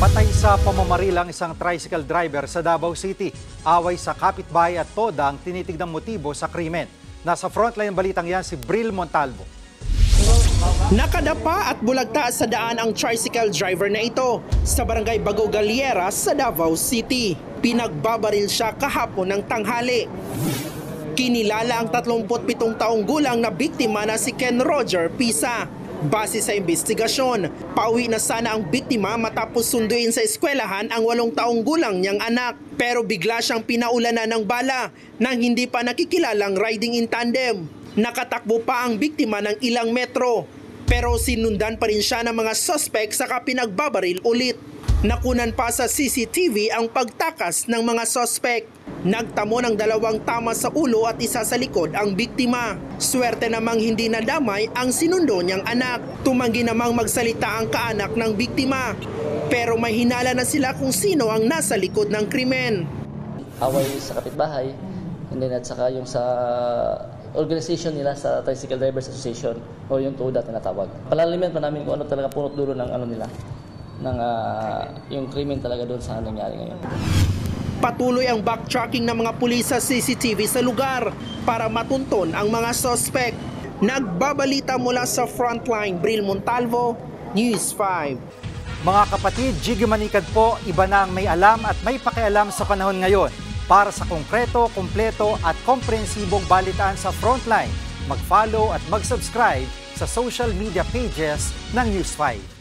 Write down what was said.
Patay sa pamamarilang isang tricycle driver sa Davao City. Away sa kapitbahay at toda ang tinitignan motibo sa krimen. Nasa frontline balitang yan si Bril Montalvo. Nakadapa at bulagta sa daan ang tricycle driver na ito sa barangay Bago Galiera sa Davao City. Pinagbabaril siya kahapon ng tanghali. Kinilala ang 37 taong gulang na biktima na si Ken Roger Pisa. Base sa investigasyon, pauwi na sana ang biktima matapos sunduin sa eskwelahan ang 8 taong gulang niyang anak. Pero bigla siyang pinaulanan ng bala nang hindi pa nakikilalang riding in tandem. Nakatakbo pa ang biktima ng ilang metro, pero sinundan pa rin siya ng mga suspect saka pinagbabaril ulit. Nakunan pa sa CCTV ang pagtakas ng mga suspect. Nagtamo ng 2 tama sa ulo at isa sa likod ang biktima. Swerte namang hindi nadamay ang sinundo niyang anak. Tumanggi namang magsalita ang kaanak ng biktima. Pero may hinala na sila kung sino ang nasa likod ng krimen. Away sa kapitbahay, and then at saka yung sa organization nila sa Tricycle Drivers Association o yung TUDA tinatawag. Palalimin pa namin kung ano talaga punot dulo ng ano nila, ng yung krimen talaga doon sa nangyari ngayon. Patuloy ang backtracking ng mga pulis sa CCTV sa lugar para matunton ang mga suspect. Nagbabalita mula sa frontline, Bril Montalvo, News 5. Mga kapatid, Jiggy Manikad po, iba na ang may alam at may pakialam sa panahon ngayon. Para sa konkreto, kumpleto at komprehensibong balitaan sa frontline, mag-follow at mag-subscribe sa social media pages ng News 5.